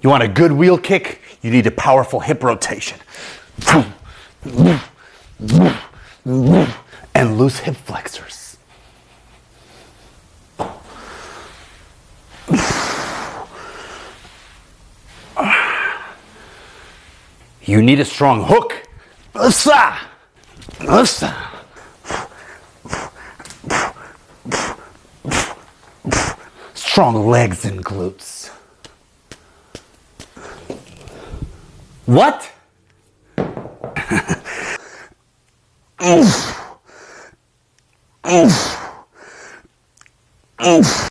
You want a good wheel kick? You need a powerful hip rotation. And loose hip flexors. You need a strong hook. Strong legs and glutes. What? Oof.